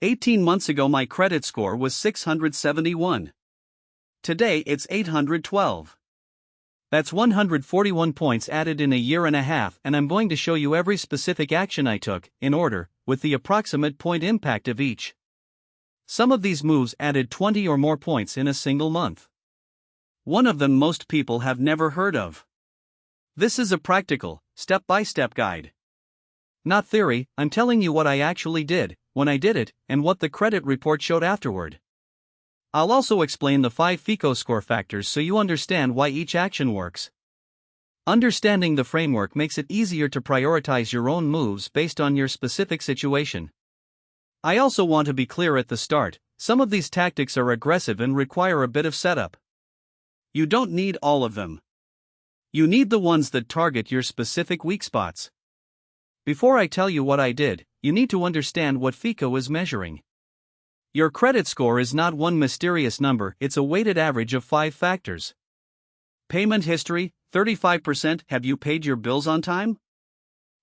18 months ago my credit score was 671. Today it's 812. That's 141 points added in a year and a half, and I'm going to show you every specific action I took, in order, with the approximate point impact of each. Some of these moves added 20 or more points in a single month. One of them most people have never heard of. This is a practical, step-by-step guide. Not theory, I'm telling you what I actually did, when I did it, and what the credit report showed afterward. I'll also explain the 5 FICO score factors so you understand why each action works. Understanding the framework makes it easier to prioritize your own moves based on your specific situation. I also want to be clear at the start, some of these tactics are aggressive and require a bit of setup. You don't need all of them. You need the ones that target your specific weak spots. Before I tell you what I did, you need to understand what FICO is measuring. Your credit score is not one mysterious number, it's a weighted average of 5 factors. Payment history, 35%. Have you paid your bills on time?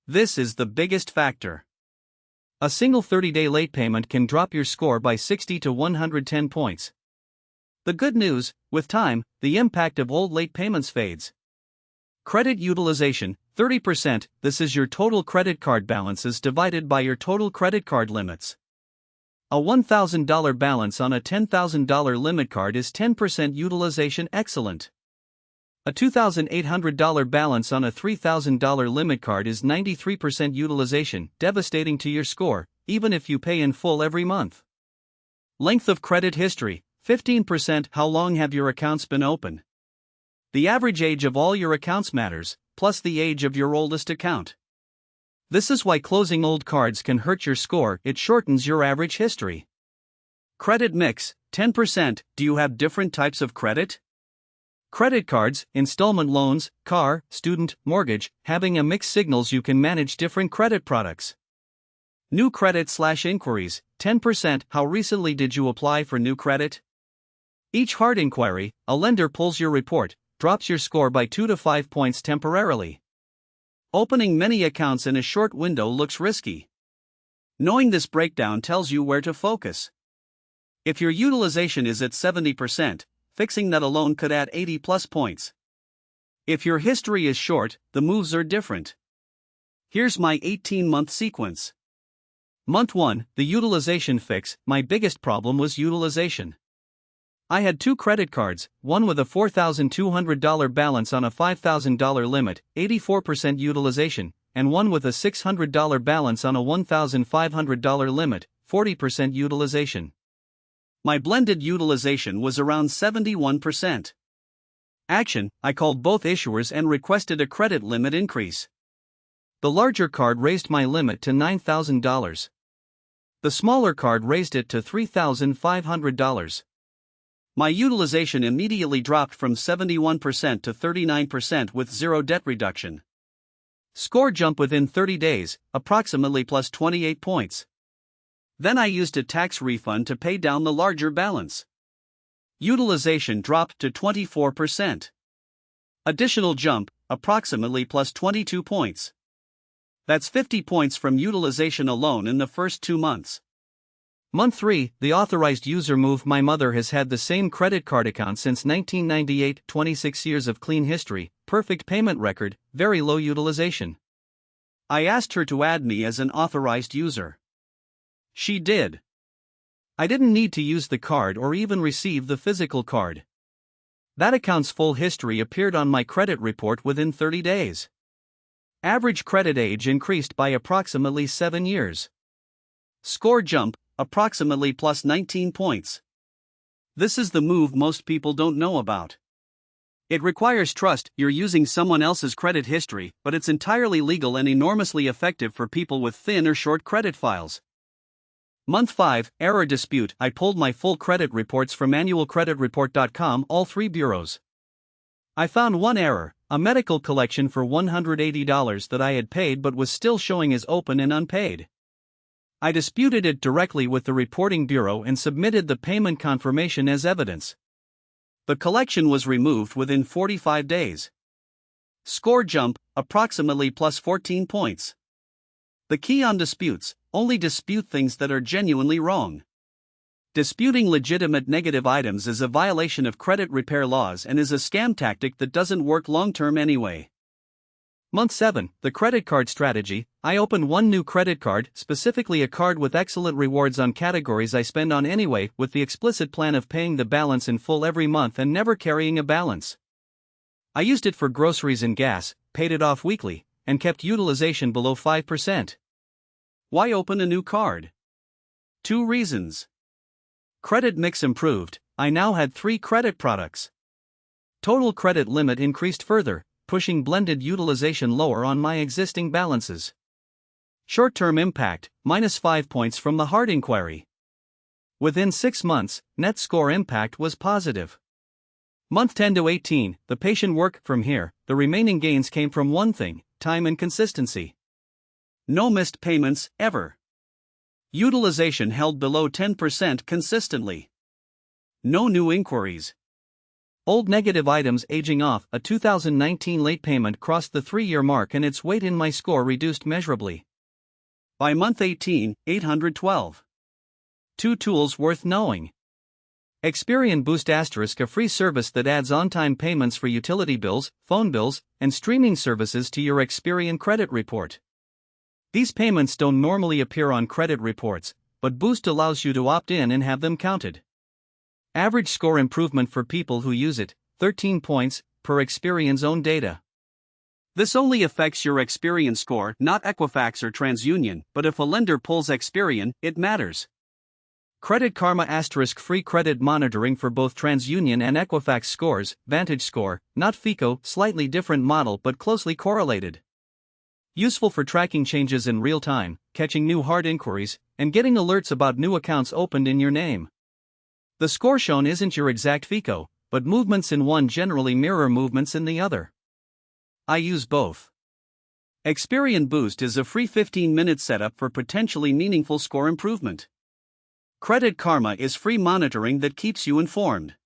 This is the biggest factor. A single 30-day late payment can drop your score by 60 to 110 points. The good news, with time, the impact of old late payments fades. Credit utilization, 30%. This is your total credit card balances divided by your total credit card limits. A $1,000 balance on a $10,000 limit card is 10% utilization. Excellent. A $2,800 balance on a $3,000 limit card is 93% utilization, devastating to your score, even if you pay in full every month. Length of credit history, 15%. How long have your accounts been open? The average age of all your accounts matters, plus the age of your oldest account. This is why closing old cards can hurt your score, it shortens your average history. Credit mix, 10%. Do you have different types of credit? Credit cards, installment loans, car, student, mortgage, having a mix signals you can manage different credit products. New credit/inquiries, 10%. How recently did you apply for new credit? Each hard inquiry, a lender pulls your report, drops your score by 2 to 5 points temporarily. Opening many accounts in a short window looks risky. Knowing this breakdown tells you where to focus. If your utilization is at 70%, fixing that alone could add 80 plus points. If your history is short, the moves are different. Here's my 18-month sequence. Month 1, the utilization fix. My biggest problem was utilization. I had 2 credit cards, one with a $4,200 balance on a $5,000 limit, 84% utilization, and one with a $600 balance on a $1,500 limit, 40% utilization. My blended utilization was around 71%. Action: I called both issuers and requested a credit limit increase. The larger card raised my limit to $9,000. The smaller card raised it to $3,500. My utilization immediately dropped from 71% to 39% with zero debt reduction. Score jump within 30 days, approximately plus 28 points. Then I used a tax refund to pay down the larger balance. Utilization dropped to 24%. Additional jump, approximately plus 22 points. That's 50 points from utilization alone in the first 2 months. Month 3, the authorized user move. My mother has had the same credit card account since 1998, 26 years of clean history, perfect payment record, very low utilization. I asked her to add me as an authorized user. She did. I didn't need to use the card or even receive the physical card. That account's full history appeared on my credit report within 30 days. Average credit age increased by approximately 7 years. Score jump, approximately plus 19 points. This is the move most people don't know about. It requires trust. You're using someone else's credit history, but it's entirely legal and enormously effective for people with thin or short credit files. Month 5, error dispute. I pulled my full credit reports from annualcreditreport.com, all 3 bureaus. I found one error, a medical collection for $180 that I had paid but was still showing as open and unpaid. I disputed it directly with the reporting bureau and submitted the payment confirmation as evidence. The collection was removed within 45 days. Score jump, approximately plus 14 points. The key on disputes: only dispute things that are genuinely wrong. Disputing legitimate negative items is a violation of credit repair laws and is a scam tactic that doesn't work long-term anyway. Month 7, the credit card strategy. I opened one new credit card, specifically a card with excellent rewards on categories I spend on anyway, with the explicit plan of paying the balance in full every month and never carrying a balance. I used it for groceries and gas, paid it off weekly, and kept utilization below 5%. Why open a new card? 2 reasons. Credit mix improved. I now had 3 credit products. Total credit limit increased further, pushing blended utilization lower on my existing balances. Short-term impact, -5 points from the hard inquiry. Within 6 months, net score impact was positive. Month 10 to 18, the patient work. From here, the remaining gains came from one thing: time and consistency. No missed payments, ever. Utilization held below 10% consistently. No new inquiries. Old negative items aging off. A 2019 late payment crossed the 3-year mark and its weight in my score reduced measurably. By month 18, 812. 2 tools worth knowing. Experian Boost *, a free service that adds on-time payments for utility bills, phone bills, and streaming services to your Experian credit report. These payments don't normally appear on credit reports, but Boost allows you to opt in and have them counted. Average score improvement for people who use it, 13 points, per Experian's own data. This only affects your Experian score, not Equifax or TransUnion, but if a lender pulls Experian, it matters. Credit Karma * free credit monitoring for both TransUnion and Equifax scores, Vantage Score, not FICO, slightly different model but closely correlated. Useful for tracking changes in real time, catching new hard inquiries, and getting alerts about new accounts opened in your name. The score shown isn't your exact FICO, but movements in one generally mirror movements in the other. I use both. Experian Boost is a free 15-minute setup for potentially meaningful score improvement. Credit Karma is free monitoring that keeps you informed.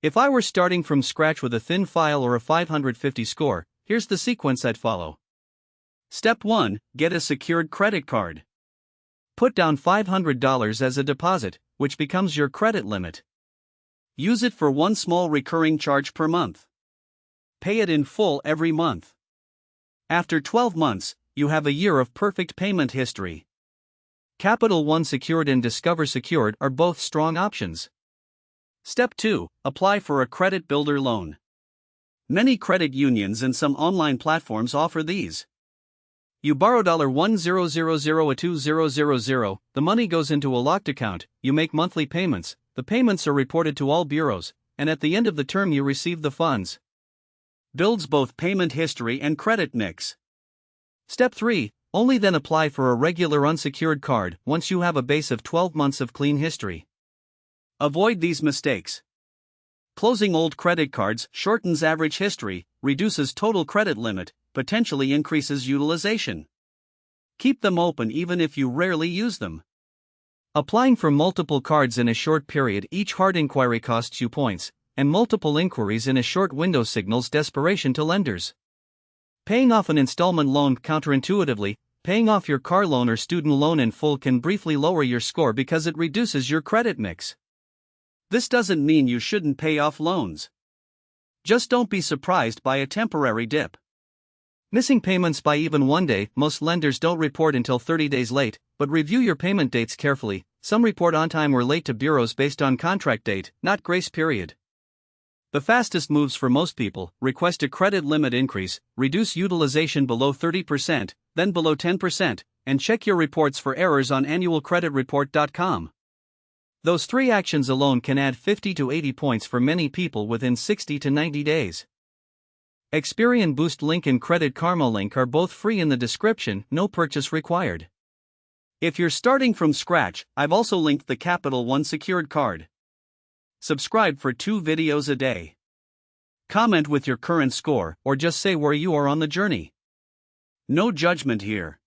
If I were starting from scratch with a thin file or a 550 score, here's the sequence I'd follow. Step 1, get a secured credit card. Put down $500 as a deposit, which becomes your credit limit. Use it for one small recurring charge per month. Pay it in full every month. After 12 months, you have a year of perfect payment history. Capital One Secured and Discover Secured are both strong options. Step 2, apply for a credit builder loan. Many credit unions and some online platforms offer these. You borrow $1,000 the money goes into a locked account, you make monthly payments, the payments are reported to all bureaus, and at the end of the term you receive the funds. Builds both payment history and credit mix. Step 3, only then apply for a regular unsecured card once you have a base of 12 months of clean history. Avoid these mistakes. Closing old credit cards shortens average history, reduces total credit limit, potentially increases utilization. Keep them open even if you rarely use them. Applying for multiple cards in a short period, each hard inquiry costs you points, and multiple inquiries in a short window signals desperation to lenders. Paying off an installment loan. Counterintuitively, paying off your car loan or student loan in full can briefly lower your score because it reduces your credit mix. This doesn't mean you shouldn't pay off loans. Just don't be surprised by a temporary dip. Missing payments by even 1 day. Most lenders don't report until 30 days late, but review your payment dates carefully. Some report on time or late to bureaus based on contract date, not grace period. The fastest moves for most people: request a credit limit increase, reduce utilization below 30%, then below 10%, and check your reports for errors on annualcreditreport.com. Those 3 actions alone can add 50 to 80 points for many people within 60 to 90 days. Experian Boost link and Credit Karma link are both free in the description, no purchase required. If you're starting from scratch, I've also linked the Capital One secured card. Subscribe for 2 videos a day. Comment with your current score, or just say where you are on the journey. No judgment here.